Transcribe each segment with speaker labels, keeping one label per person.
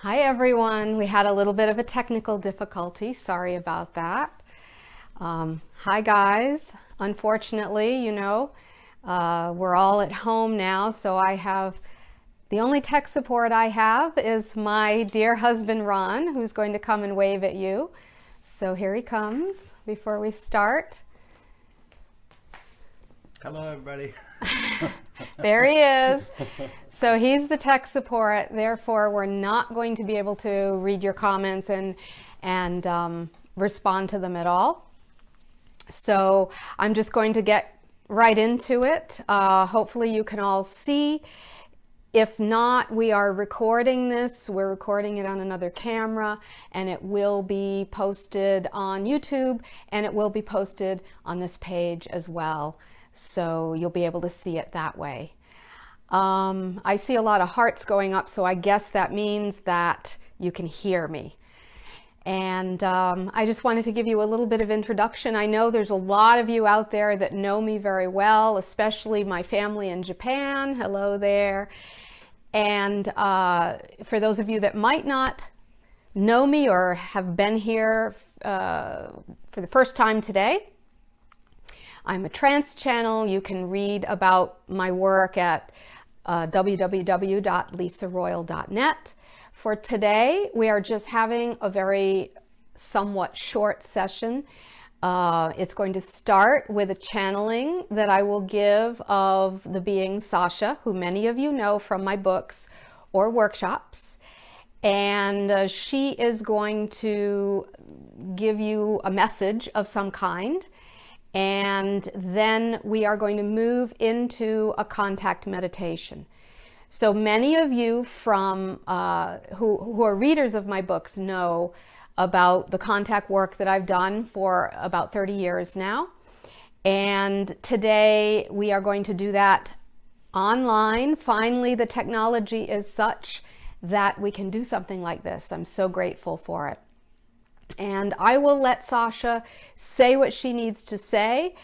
Speaker 1: Hi everyone, we had a little bit of a technical difficulty, sorry about that. Hi guys, unfortunately, we're all at home now, so the only tech support I have is my dear husband Ron, who's going to come and wave at you. So here he comes before we start.
Speaker 2: Hello everybody.
Speaker 1: There he is. So he's the tech support, therefore we're not going to be able to read your comments and respond to them at all. So I'm just going to get right into it. Hopefully you can all see. If not, we are recording this. We're recording it on another camera, and it will be posted on YouTube, and it will be posted on this page as well. So you'll be able to see it that way. I see a lot of hearts going up, so I guess that means that you can hear me. And I just wanted to give you a little bit of introduction. I know there's a lot of you out there that know me very well, especially my family in Japan. Hello there. And for those of you that might not know me or have been here for the first time today, I'm a trance channel. You can read about my work at www.lisaroyal.net. For today, we are just having a very somewhat short session. It's going to start with a channeling that I will give of the being Sarsha, who many of you know from my books or workshops. And she is going to give you a message of some kind. And then we are going to move into a contact meditation. So many of you from who are readers of my books know about the contact work that I've done for about 30 years now. And today we are going to do that online. Finally, the technology is such that we can do something like this. I'm so grateful for it. And I will let Sarsha say what she needs to say.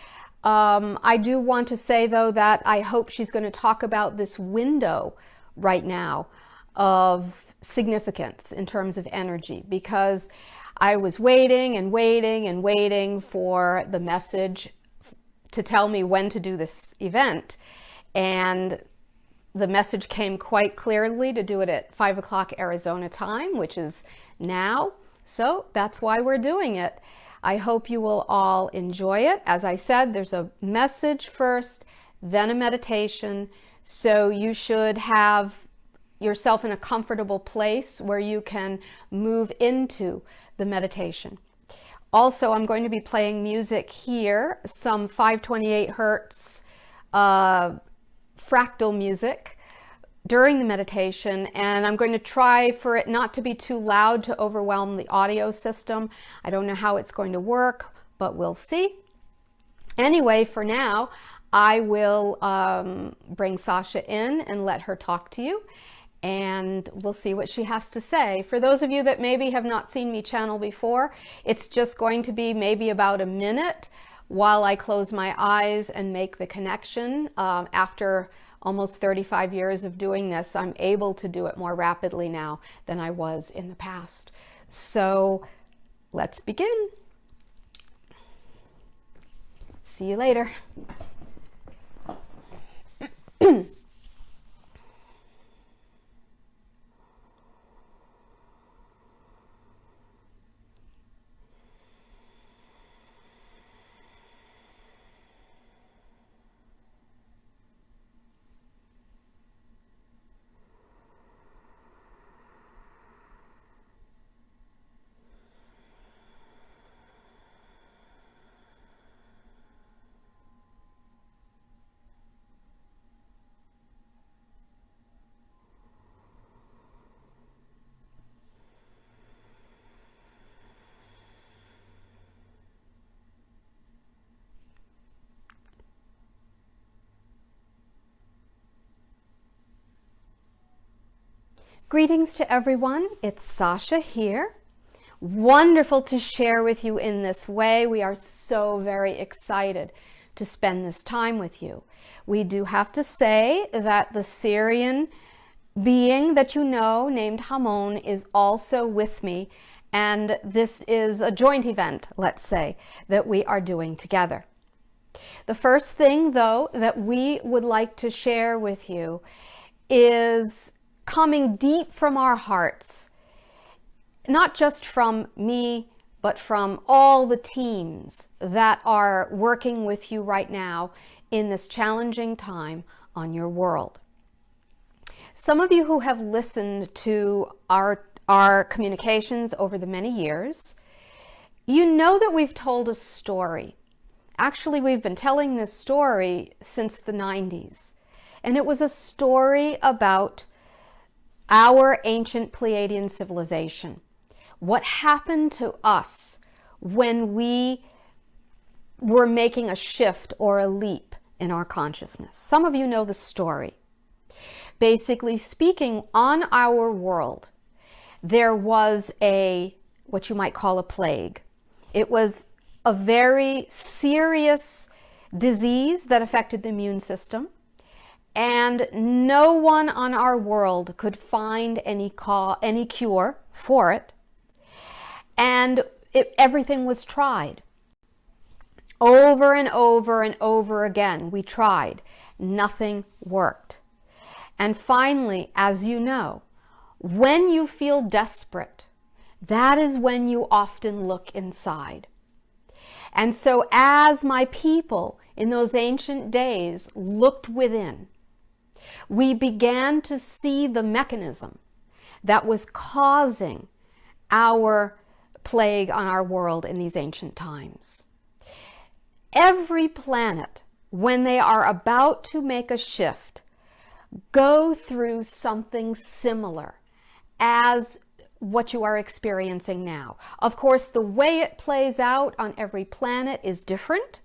Speaker 1: I do want to say, though, that I hope she's going to talk about this window right now of significance in terms of energy, because I was waiting and waiting and waiting for the message to tell me when to do this event. And the message came quite clearly to do it at 5 o'clock Arizona time, which is now. So that's why we're doing it. I hope you will all enjoy it. As I said, there's a message first, then a meditation. So you should have yourself in a comfortable place where you can move into the meditation. Also, I'm going to be playing music here, some 528 hertz fractal music during the meditation, and I'm going to try for it not to be too loud to overwhelm the audio system. I don't know how it's going to work, but we'll see. Anyway, for now, I will bring Sarsha in and let her talk to you, and we'll see what she has to say. For those of you that maybe have not seen me channel before, it's just going to be maybe about a minute while I close my eyes and make the connection. After almost 35 years of doing this, I'm able to do it more rapidly now than I was in the past. So let's begin. See you later. Greetings to everyone. It's Sarsha here. Wonderful to share with you in this way. We are so very excited to spend this time with you. We do have to say that the Syrian being that you know named Hamon is also with me, and this is a joint event, let's say, that we are doing together. The first thing, though, that we would like to share with you is coming deep from our hearts, not just from me, but from all the teams that are working with you right now in this challenging time on your world. Some of you who have listened to our communications over the many years, you know that we've told a story. Actually, we've been telling this story since the 90s. And it was a story about our ancient Pleiadian civilization. What happened to us when we were making a shift or a leap in our consciousness. Some of you know the story. Basically speaking, on our world, there was what you might call a plague. It was a very serious disease that affected the immune system, and no one on our world could find any cure for it. And everything was tried. Over and over and over again, we tried. Nothing worked. And finally, as you know, when you feel desperate, that is when you often look inside. And so as my people in those ancient days looked within, we began to see the mechanism that was causing our plague on our world in these ancient times. Every planet, when they are about to make a shift, go through something similar as what you are experiencing now. Of course, the way it plays out on every planet is different,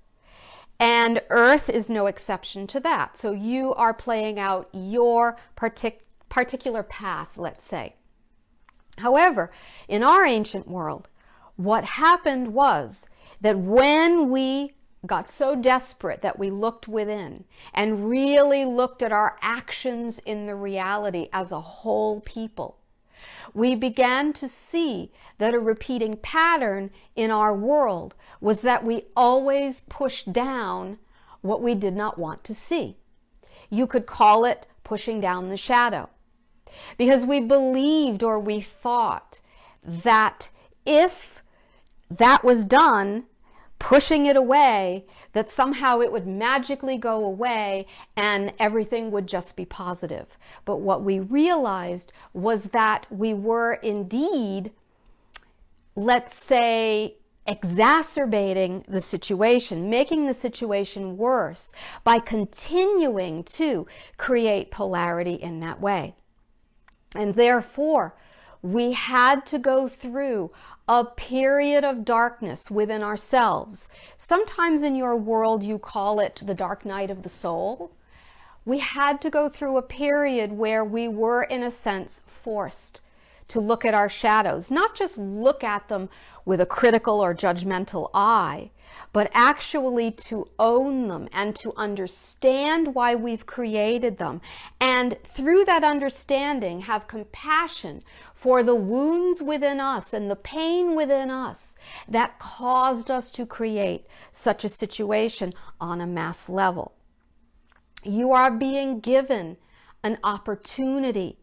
Speaker 1: and Earth is no exception to that. So you are playing out your particular path, let's say. However, in our ancient world, what happened was that when we got so desperate that we looked within and really looked at our actions in the reality as a whole people, we began to see that a repeating pattern in our world was that we always pushed down what we did not want to see. You could call it pushing down the shadow, because we believed or we thought that if that was done, pushing it away, that somehow it would magically go away and everything would just be positive. But what we realized was that we were indeed, let's say, exacerbating the situation, making the situation worse by continuing to create polarity in that way. And therefore, we had to go through a period of darkness within ourselves. Sometimes in your world you call it the dark night of the soul. We had to go through a period where we were, in a sense, forced to look at our shadows, not just look at them with a critical or judgmental eye, but actually to own them and to understand why we've created them. And through that understanding, have compassion for the wounds within us and the pain within us that caused us to create such a situation on a mass level. You are being given an opportunity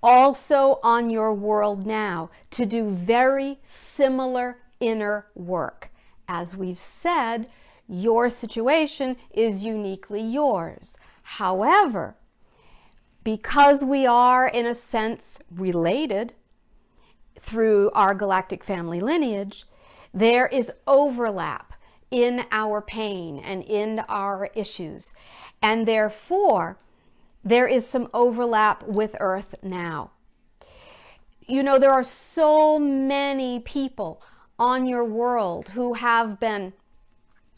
Speaker 1: also on your world now to do very similar inner work. As we've said, your situation is uniquely yours. However, because we are, in a sense, related through our galactic family lineage, there is overlap in our pain and in our issues. And therefore, there is some overlap with Earth now. You know, there are so many people on your world who have been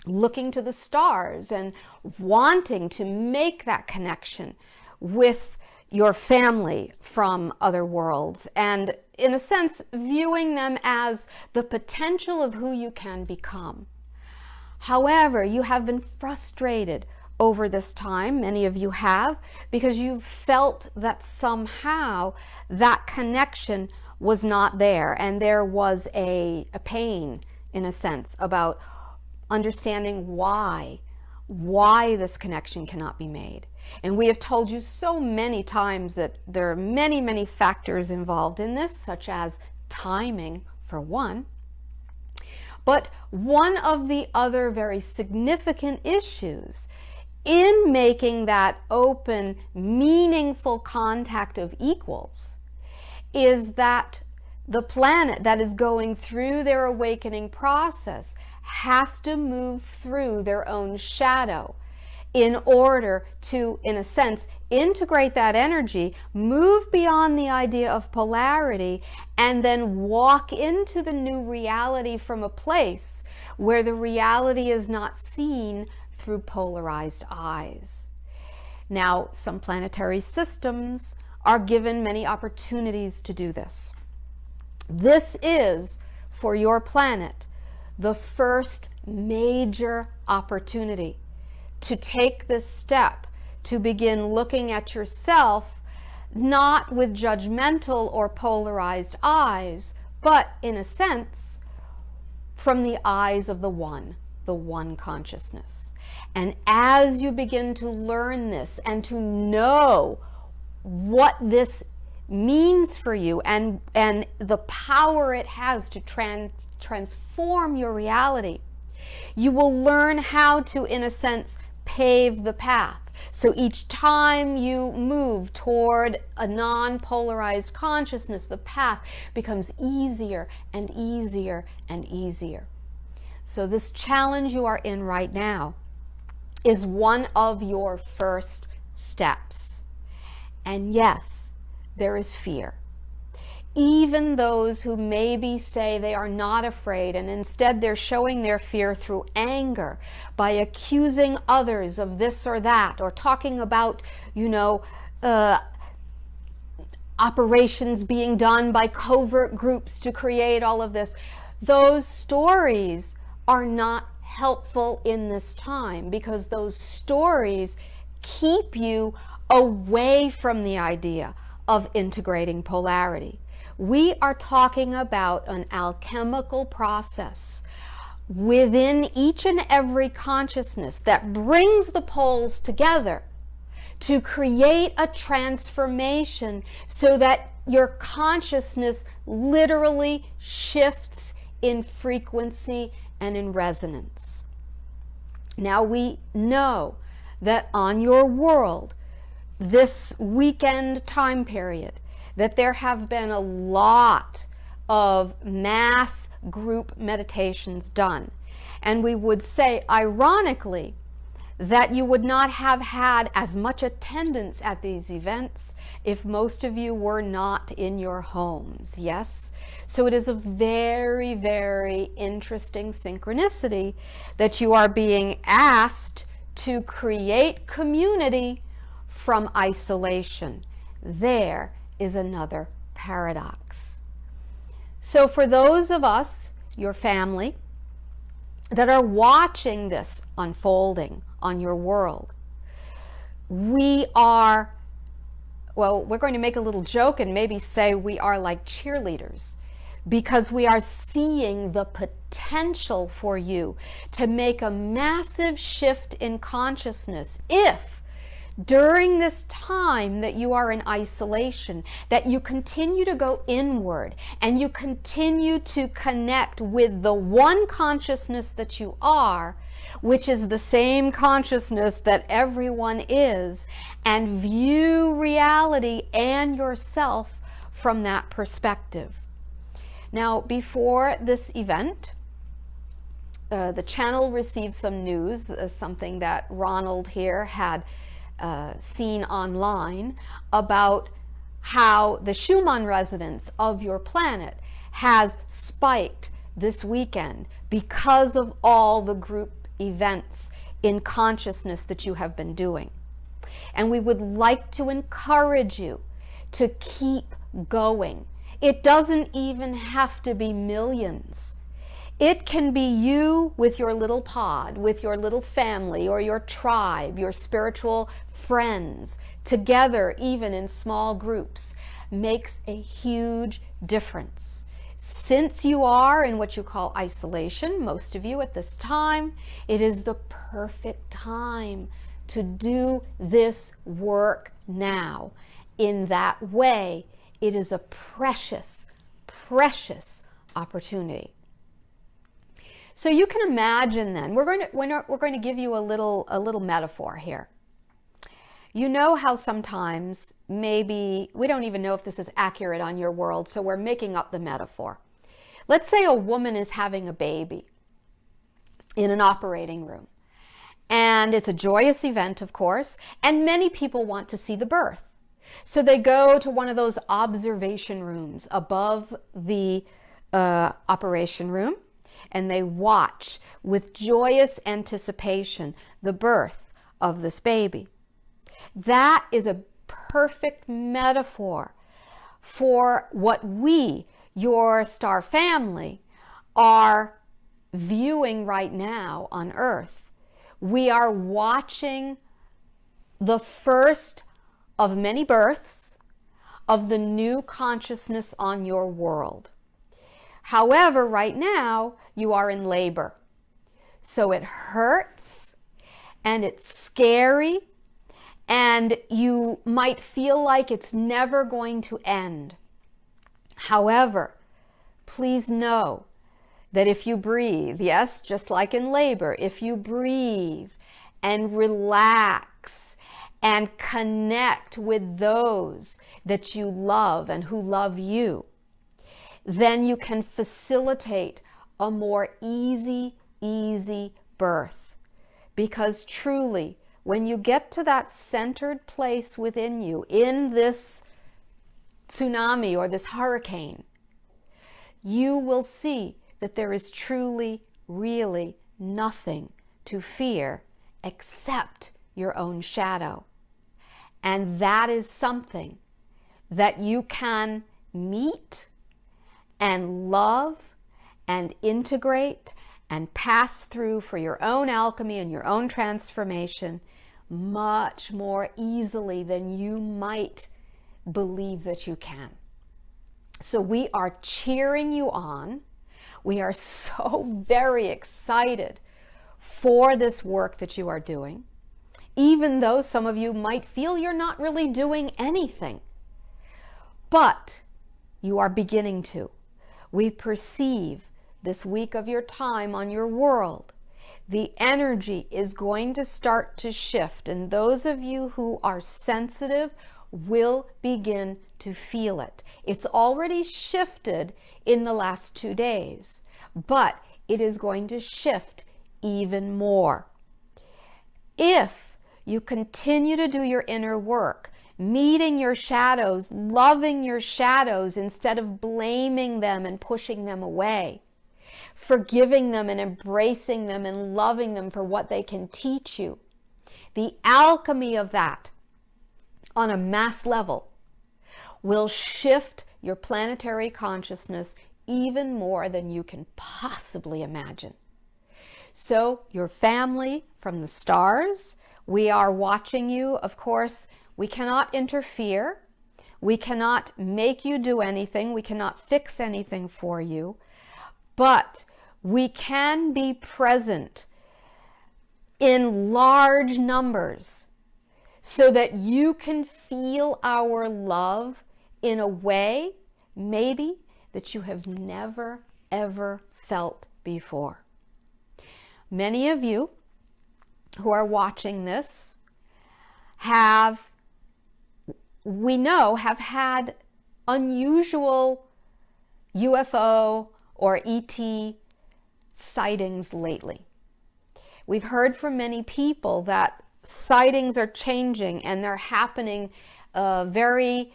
Speaker 1: looking to the stars and wanting to make that connection with your family from other worlds, and in a sense viewing them as the potential of who you can become. However, you have been frustrated over this time, many of you have, because you've felt that somehow that connection was not there, and there was a pain, in a sense, about understanding why this connection cannot be made. And we have told you so many times that there are many, many factors involved in this, such as timing, for one. But one of the other very significant issues in making that open, meaningful contact of equals is that the planet that is going through their awakening process has to move through their own shadow in order to, in a sense, integrate that energy, move beyond the idea of polarity, and then walk into the new reality from a place where the reality is not seen through polarized eyes. Now, some planetary systems are given many opportunities to do this. This is, for your planet, the first major opportunity to take this step, to begin looking at yourself not with judgmental or polarized eyes, but in a sense from the eyes of the one consciousness. And as you begin to learn this and to know what this means for you and the power it has to transform your reality, you will learn how to, in a sense, pave the path. So each time you move toward a non-polarized consciousness, the path becomes easier and easier and easier. So this challenge you are in right now is one of your first steps. And yes, there is fear. Even those who maybe say they are not afraid, and instead they're showing their fear through anger by accusing others of this or that, or talking about, operations being done by covert groups to create all of this. Those stories are not helpful in this time, because those stories keep you away from the idea of integrating polarity. We are talking about an alchemical process within each and every consciousness that brings the poles together to create a transformation so that your consciousness literally shifts in frequency and in resonance. Now we know that on your world, this weekend time period, that there have been a lot of mass group meditations done. And we would say, ironically, that you would not have had as much attendance at these events if most of you were not in your homes, yes? So it is a very, very interesting synchronicity that you are being asked to create community from isolation. There is another paradox. So for those of us, your family, that are watching this unfolding on your world, we're going to make a little joke and maybe say we are like cheerleaders, because we are seeing the potential for you to make a massive shift in consciousness if during this time that you are in isolation, that you continue to go inward and you continue to connect with the one consciousness that you are, which is the same consciousness that everyone is, and view reality and yourself from that perspective. Now, before this event, the channel received some news, something that Ronald here had seen online, about how the Schumann resonance of your planet has spiked this weekend because of all the group events in consciousness that you have been doing. And we would like to encourage you to keep going. It doesn't even have to be millions. It can be you with your little pod, with your little family or your tribe, your spiritual friends, together even in small groups, makes a huge difference. Since you are in what you call isolation, most of you at this time, it is the perfect time to do this work now. In that way, it is a precious, precious opportunity. So you can imagine then, we're going to give you a little metaphor here. You know how sometimes maybe we don't even know if this is accurate on your world, so we're making up the metaphor. Let's say a woman is having a baby in an operating room, and it's a joyous event, of course, and many people want to see the birth. So they go to one of those observation rooms above the operation room, and they watch with joyous anticipation the birth of this baby. That is a perfect metaphor for what we, your star family, are viewing right now on Earth. We are watching the first of many births of the new consciousness on your world. However, right now, you are in labor. So it hurts, and it's scary, and you might feel like it's never going to end. However, please know that if you breathe, yes, just like in labor, if you breathe and relax and connect with those that you love and who love you, then you can facilitate a more easy birth. Because truly, when you get to that centered place within you, in this tsunami or this hurricane, you will see that there is truly, really nothing to fear except your own shadow. And that is something that you can meet and love and integrate and pass through for your own alchemy and your own transformation much more easily than you might believe that you can. So we are cheering you on. We are so very excited for this work that you are doing, even though some of you might feel you're not really doing anything. But you are beginning to. We perceive this week of your time on your world, the energy is going to start to shift, and those of you who are sensitive will begin to feel it. It's already shifted in the last 2 days, but it is going to shift even more. If you continue to do your inner work, meeting your shadows, loving your shadows instead of blaming them and pushing them away, forgiving them and embracing them and loving them for what they can teach you, the alchemy of that on a mass level will shift your planetary consciousness even more than you can possibly imagine. So your family from the stars, we are watching you. Of course, we cannot interfere. We cannot make you do anything. We cannot fix anything for you. But we can be present in large numbers so that you can feel our love in a way maybe that you have never, ever felt before. Many of you who are watching this we know have had unusual UFO or ET sightings lately. We've heard from many people that sightings are changing and they're happening very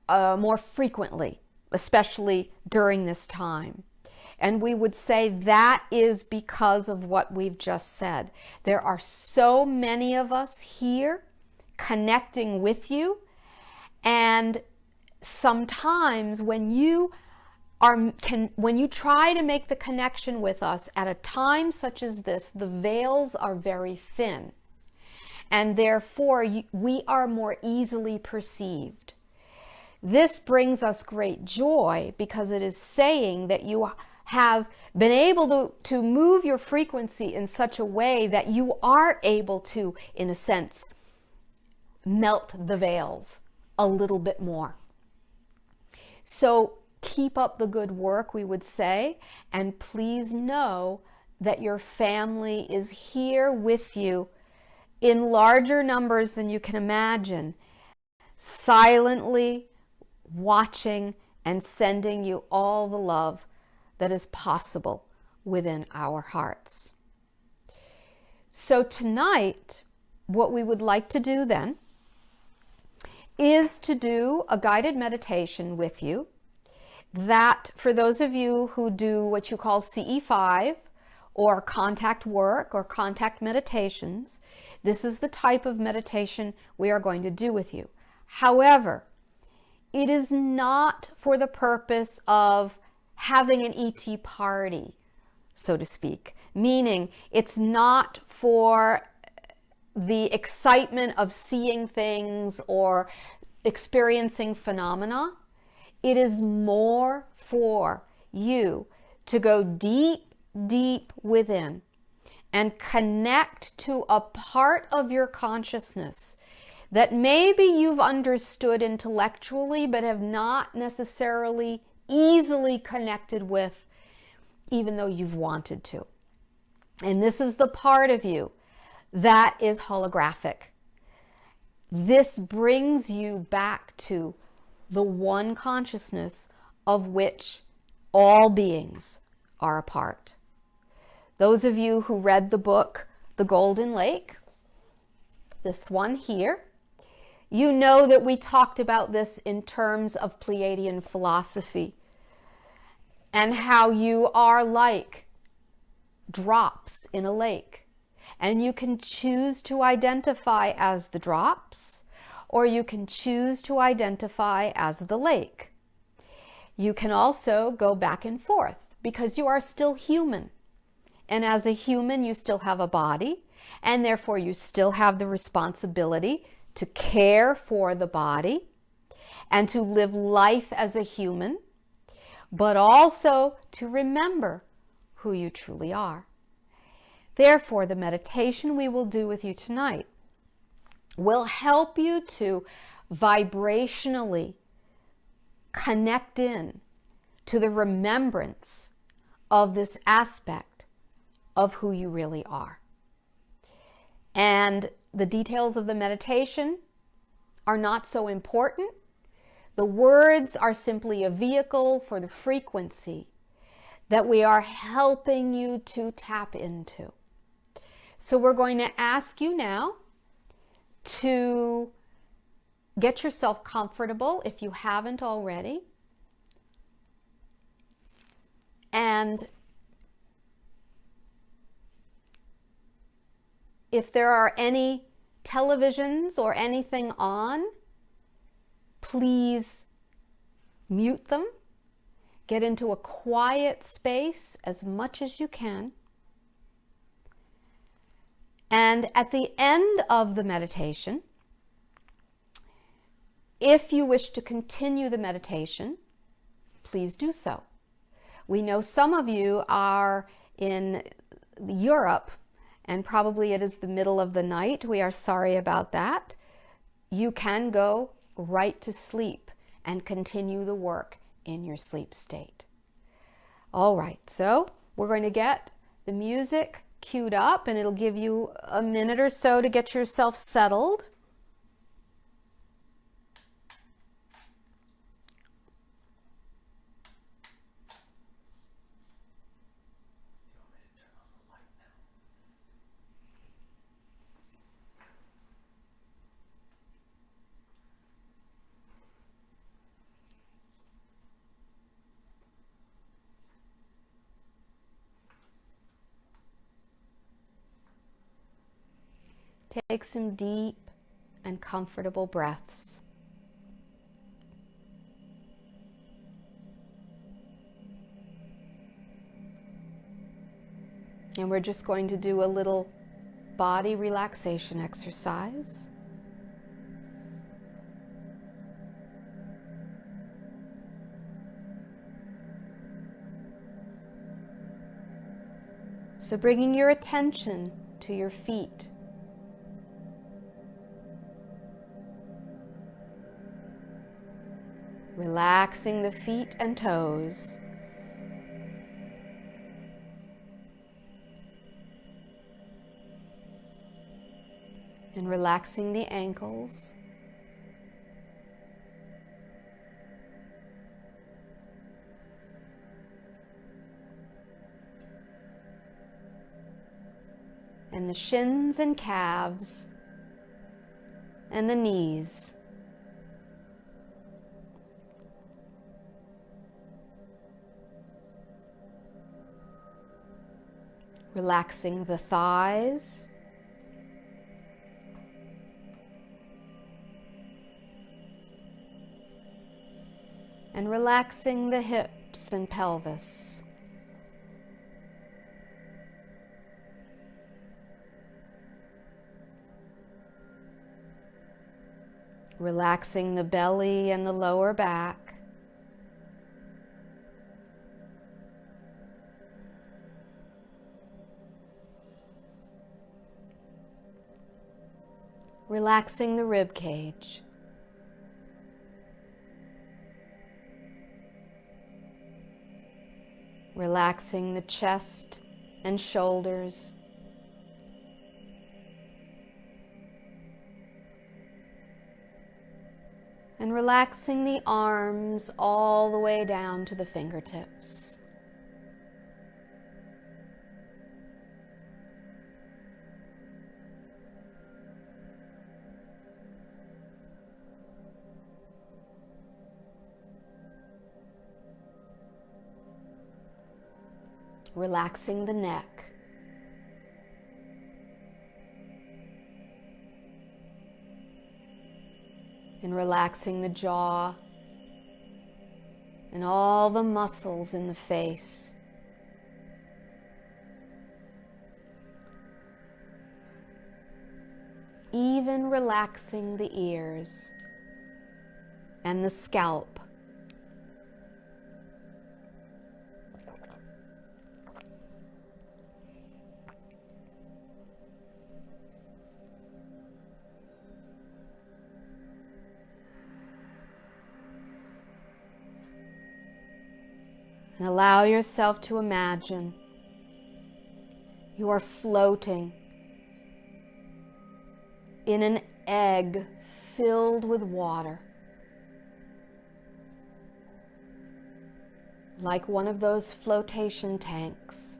Speaker 1: more frequently, especially during this time. And we would say that is because of what we've just said. There are so many of us here connecting with you, and sometimes when you when you try to make the connection with us at a time such as this, the veils are very thin, and therefore we are more easily perceived. This brings us great joy because it is saying that you have been able to move your frequency in such a way that you are able to, in a sense, melt the veils a little bit more. So keep up the good work, we would say, and please know that your family is here with you in larger numbers than you can imagine, silently watching and sending you all the love that is possible within our hearts. So tonight, what we would like to do then is to do a guided meditation with you that, for those of you who do what you call CE5 or contact work or contact meditations, this is the type of meditation we are going to do with you. However, it is not for the purpose of having an ET party, so to speak, meaning it's not for the excitement of seeing things or experiencing phenomena. It is more for you to go deep, deep within and connect to a part of your consciousness that maybe you've understood intellectually but have not necessarily easily connected with, even though you've wanted to. And this is the part of you that is holographic. This brings you back to the one consciousness of which all beings are a part. Those of you who read the book, The Golden Lake, this one here, you know that we talked about this in terms of Pleiadian philosophy and how you are like drops in a lake, and you can choose to identify as the drops, or you can choose to identify as the lake. You can also go back and forth because you are still human, and as a human you still have a body, and therefore you still have the responsibility to care for the body and to live life as a human, but also to remember who you truly are. Therefore, the meditation we will do with you tonight will help you to vibrationally connect in to the remembrance of this aspect of who you really are. And the details of the meditation are not so important. The words are simply a vehicle for the frequency that we are helping you to tap into. So we're going to ask you now to get yourself comfortable if you haven't already. And if there are any televisions or anything on, please mute them. Get into a quiet space as much as you can. And at the end of the meditation, if you wish to continue the meditation, please do so. We know some of you are in Europe, and probably it is the middle of the night. We are sorry about that. You can go right to sleep and continue the work in your sleep state. All right, so we're going to get the music queued up, and it'll give you a minute or so to get yourself settled. Take some deep and comfortable breaths. And we're just going to do a little body relaxation exercise. So bringing your attention to your feet. Relaxing the feet and toes. And relaxing the ankles. And the shins and calves and the knees. Relaxing the thighs. And relaxing the hips and pelvis. Relaxing the belly and the lower back. Relaxing the rib cage. Relaxing the chest and shoulders. And relaxing the arms all the way down to the fingertips. Relaxing the neck. And relaxing the jaw and all the muscles in the face. Even relaxing the ears and the scalp. And allow yourself to imagine you are floating in an egg filled with water, like one of those flotation tanks.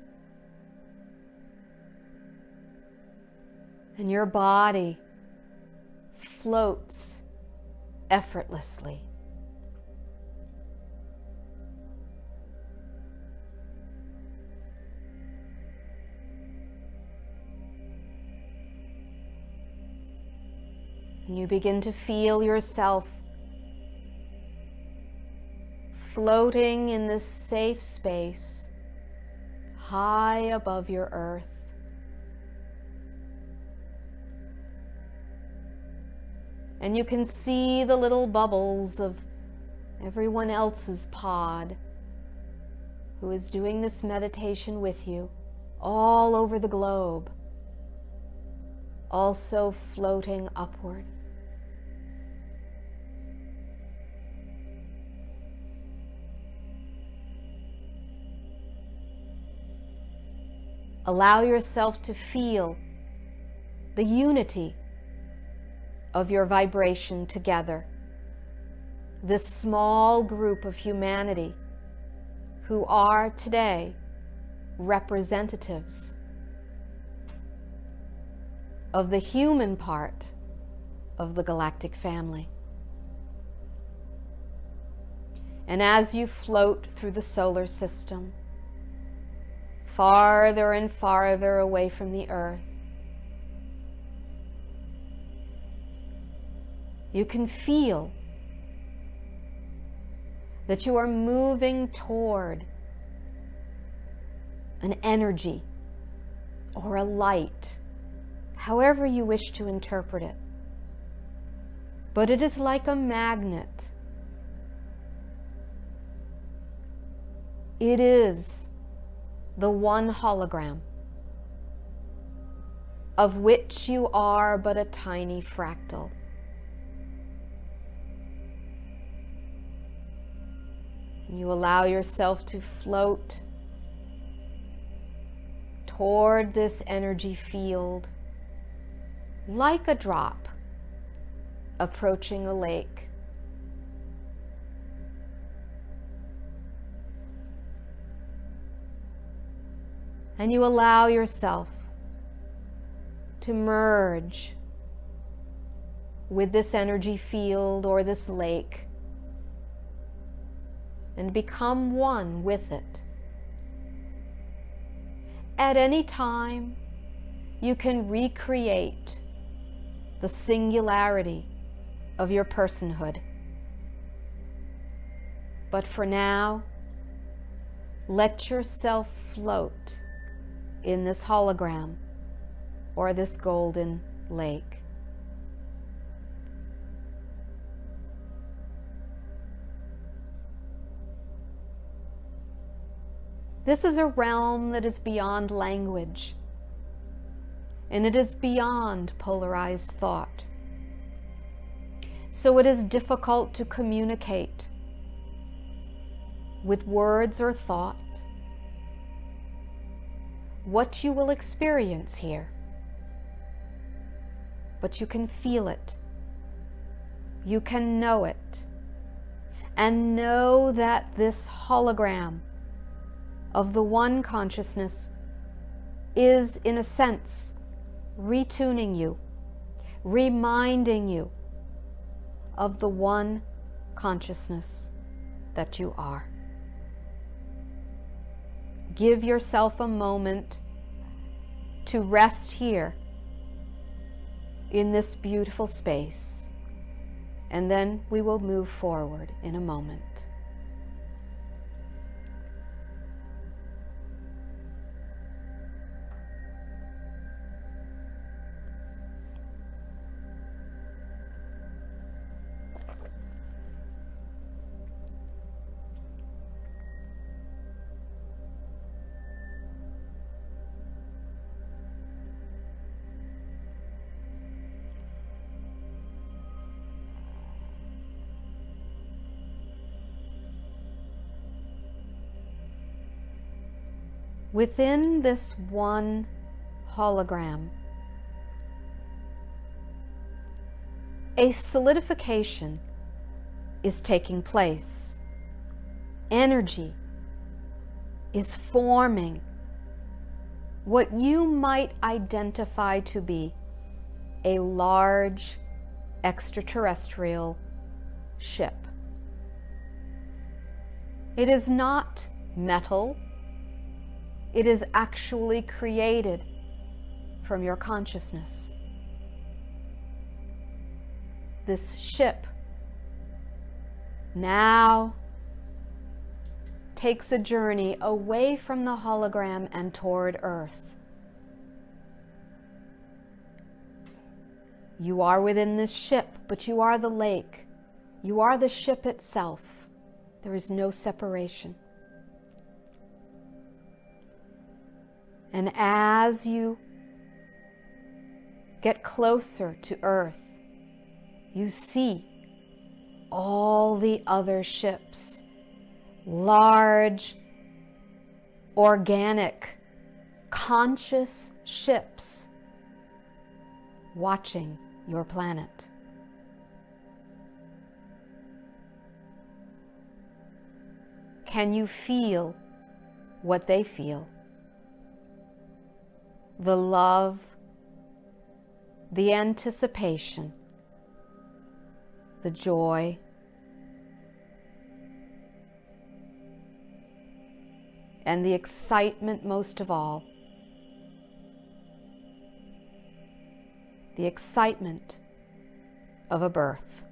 Speaker 1: And your body floats effortlessly. And you begin to feel yourself floating in this safe space high above your earth. And you can see the little bubbles of everyone else's pod who is doing this meditation with you all over the globe, also floating upward. Allow yourself to feel the unity of your vibration together. This small group of humanity who are today representatives of the human part of the galactic family. And as you float through the solar system, farther and farther away from the earth, you can feel that you are moving toward an energy or a light, however you wish to interpret it. But it is like a magnet. It is the one hologram of which you are but a tiny fractal. And you allow yourself to float toward this energy field like a drop approaching a lake. And you allow yourself to merge with this energy field or this lake and become one with it. At any time, you can recreate the singularity of your personhood. But for now, let yourself float in this hologram or this golden lake. This is a realm that is beyond language, and it is beyond polarized thought. So it is difficult to communicate with words or thought what you will experience here. But you can feel it, you can know it, and know that this hologram of the one consciousness is, in a sense, retuning you, reminding you of the one consciousness that you are. Give yourself a moment to rest here in this beautiful space, and then we will move forward in a moment. Within this one hologram, a solidification is taking place. Energy is forming what you might identify to be a large extraterrestrial ship. It is not metal. It is actually created from your consciousness. This ship now takes a journey away from the hologram and toward Earth. You are within this ship, but you are the lake. You are the ship itself. There is no separation. And as you get closer to Earth, you see all the other ships, large, organic, conscious ships watching your planet. Can you feel what they feel? The love, the anticipation, the joy, and the excitement most of all. The excitement of a birth.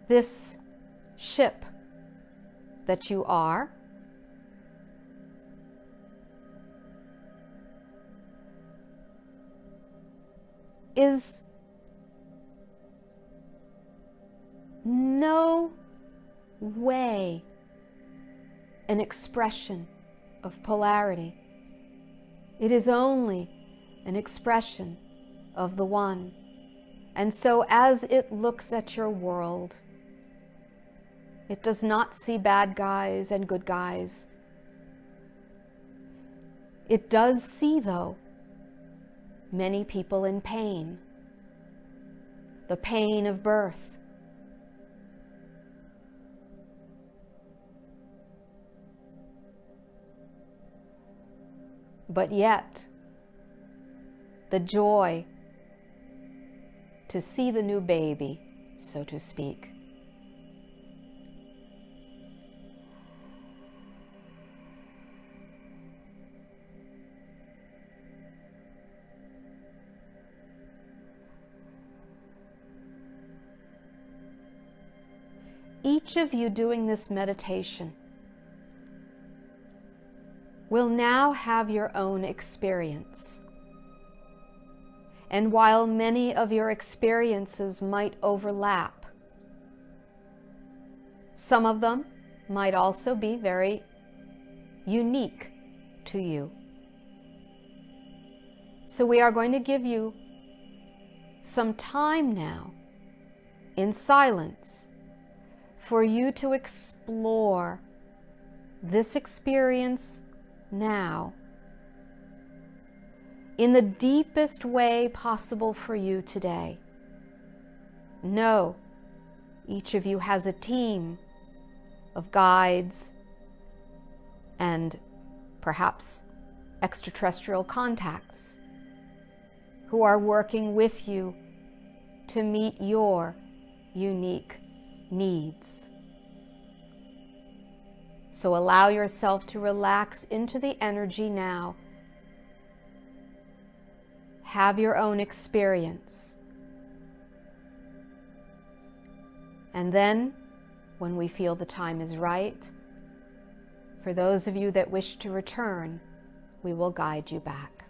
Speaker 1: This ship that you are is no way an expression of polarity. It is only an expression of the one. And so as it looks at your world, it does not see bad guys and good guys. It does see, though, many people in pain, the pain of birth, but yet the joy to see the new baby, so to speak. Each of you doing this meditation will now have your own experience. And while many of your experiences might overlap, some of them might also be very unique to you. So we are going to give you some time now in silence for you to explore this experience now in the deepest way possible for you today. Know each of you has a team of guides and perhaps extraterrestrial contacts who are working with you to meet your unique needs. So allow yourself to relax into the energy now. Have your own experience. And then, when we feel the time is right, for those of you that wish to return, we will guide you back.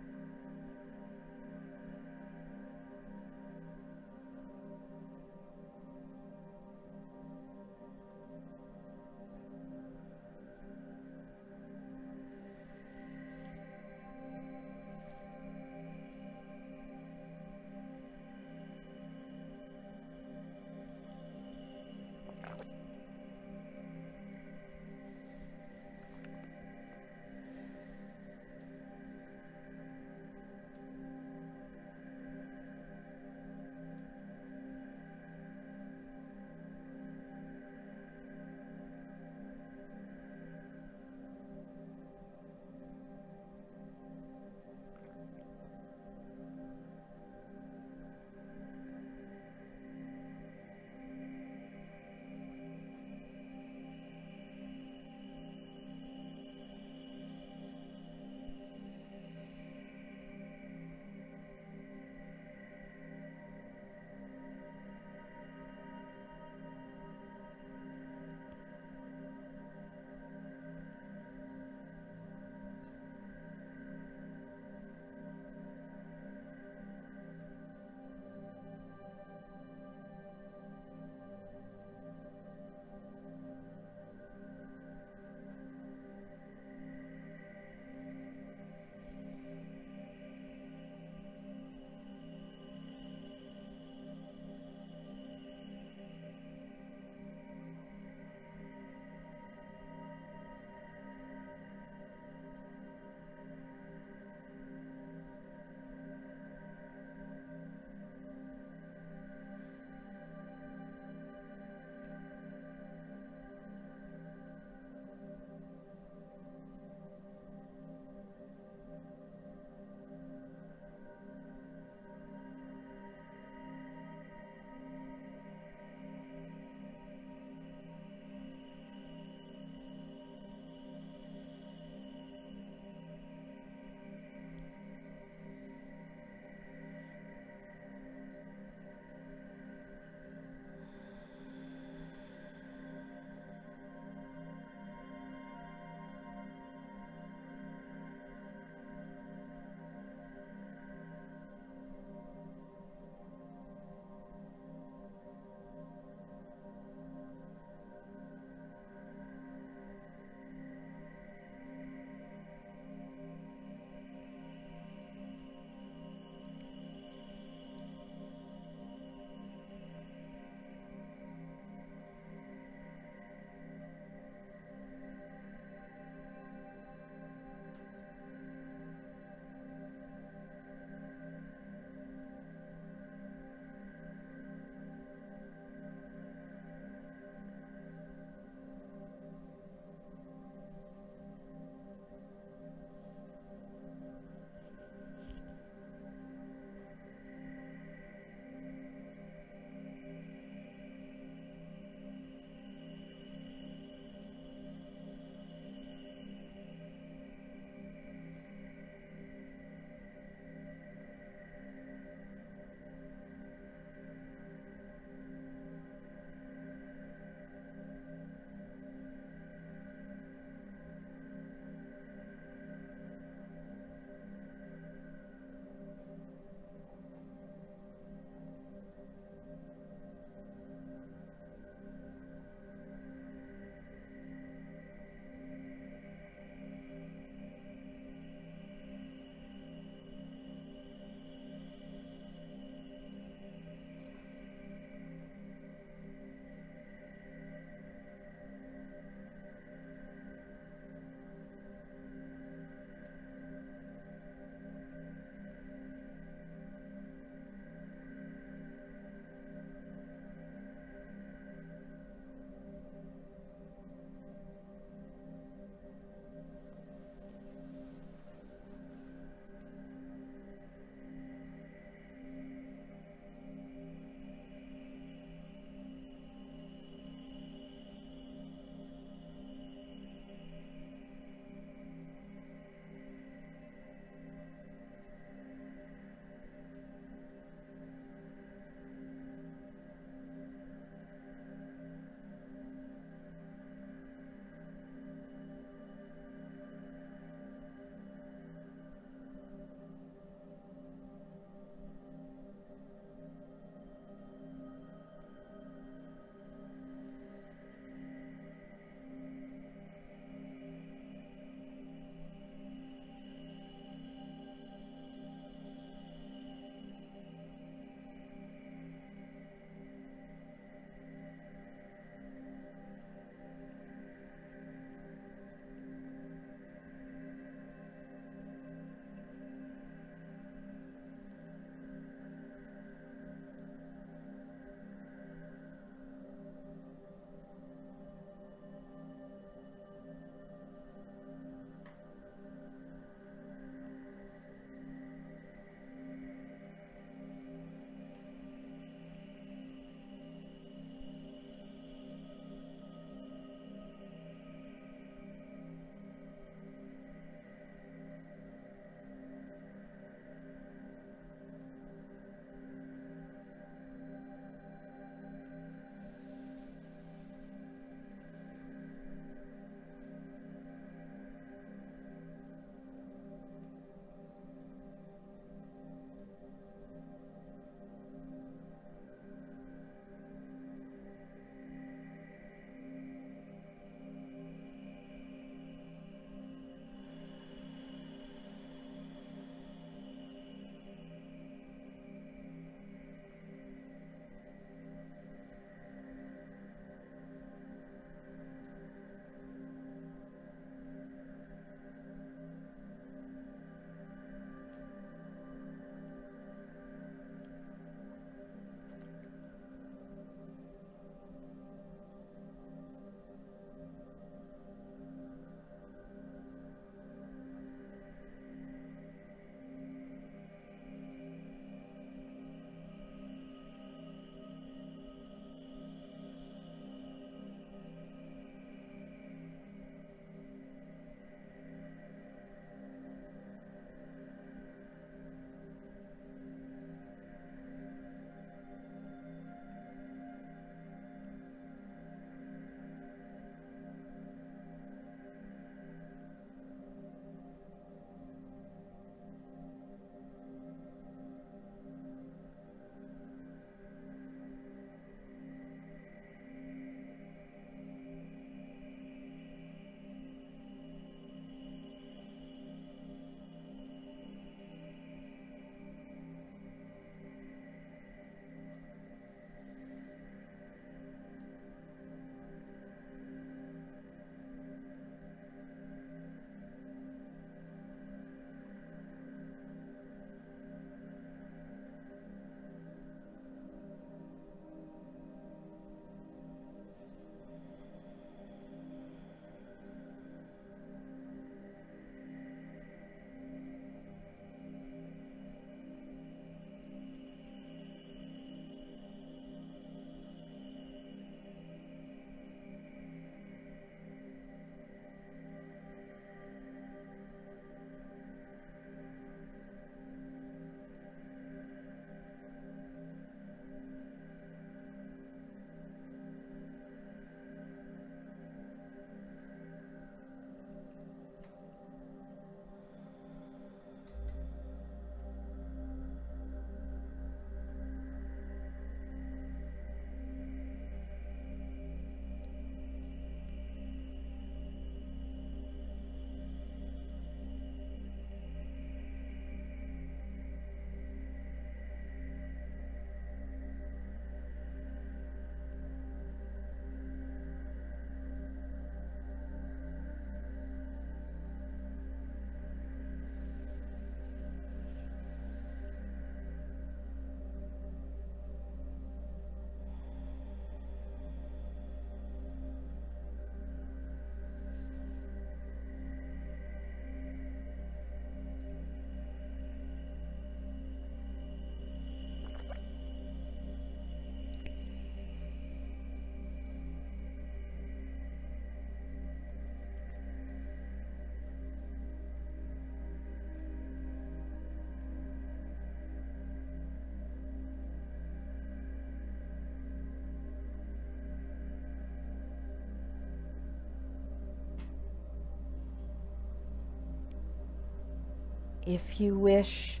Speaker 1: If you wish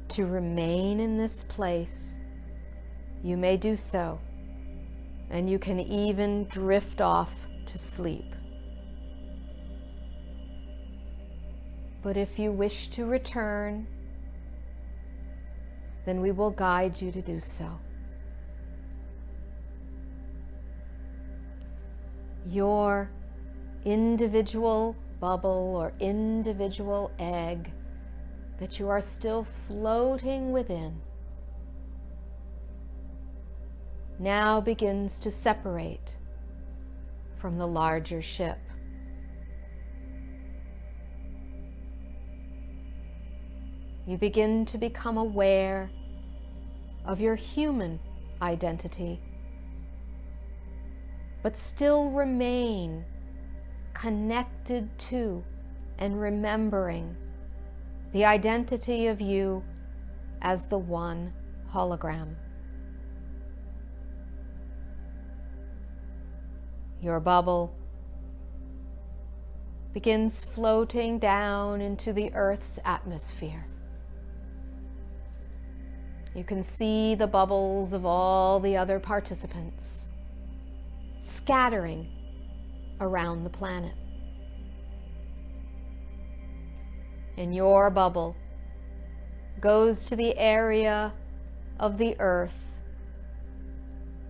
Speaker 1: to remain in this place, you may do so, and you can even drift off to sleep. But if you wish to return, then we will guide you to do so. Your individual bubble or individual egg that you are still floating within now begins to separate from the larger ship. You begin to become aware of your human identity, but still remain connected to and remembering the identity of you as the one hologram. Your bubble begins floating down into the Earth's atmosphere. You can see the bubbles of all the other participants scattering around the planet. And your bubble goes to the area of the Earth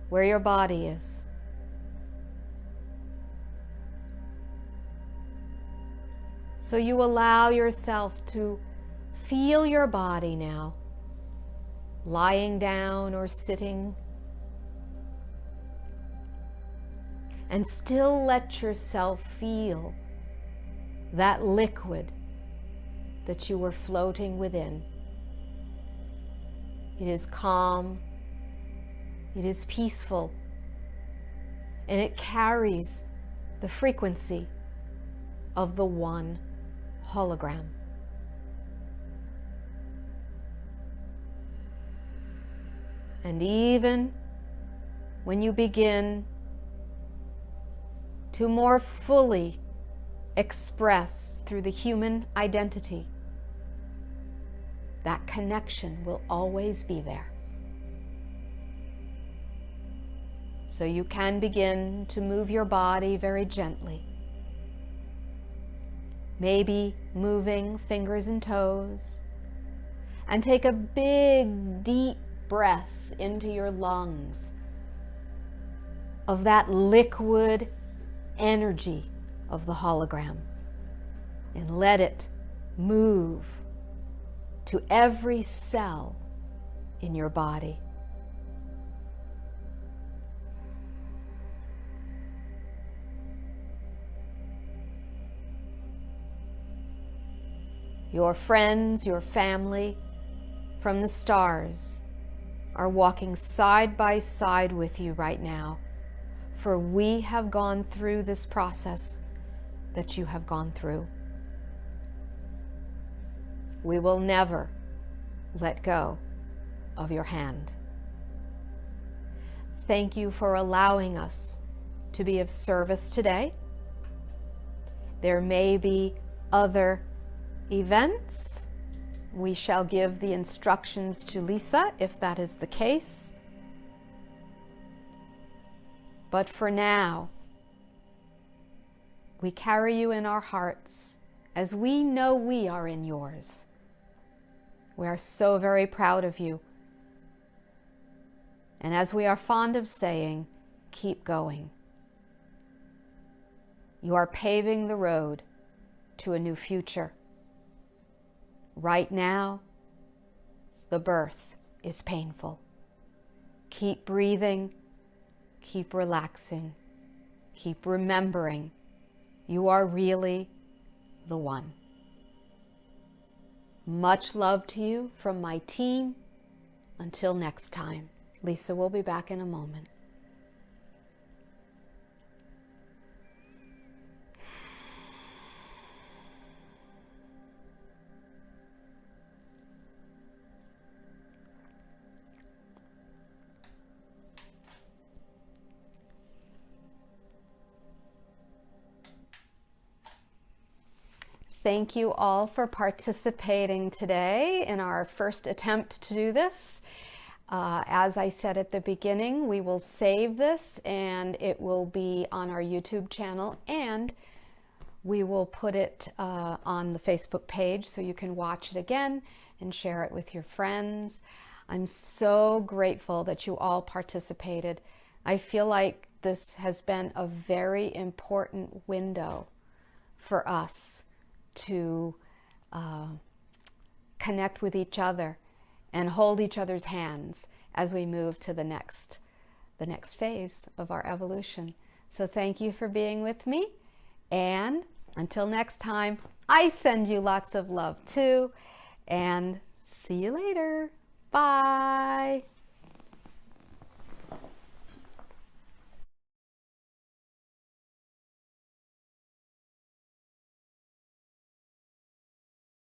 Speaker 1: where your body is. So you allow yourself to feel your body now, lying down or sitting, and still let yourself feel that liquid that you were floating within. It is calm, it is peaceful, and it carries the frequency of the one hologram. And even when you begin to more fully express through the human identity, that connection will always be there. So you can begin to move your body very gently, maybe moving fingers and toes, and take a big, deep breath into your lungs of that liquid energy of the hologram, and let it move to every cell in your body. Your friends, your family from the stars are walking side by side with you right now, for we have gone through this process that you have gone through. We will never let go of your hand. Thank you for allowing us to be of service today. There may be other events. We shall give the instructions to Lisa if that is the case. But for now, we carry you in our hearts as we know we are in yours. We are so very proud of you. And as we are fond of saying, keep going. You are paving the road to a new future. Right now, the birth is painful. Keep breathing, keep relaxing, keep remembering you are really the one. Much love to you from my team. Until next time, Lisa will be back in a moment. Thank you all for participating today in our first attempt to do this. As I said at the beginning, we will save this and it will be on our YouTube channel, and we will put it on the Facebook page so you can watch it again and share it with your friends. I'm so grateful that you all participated. I feel like this has been a very important window for us to connect with each other and hold each other's hands as we move to the next phase of our evolution. So thank you for being with me, and until next time, I send you lots of love too, and see you later. Bye.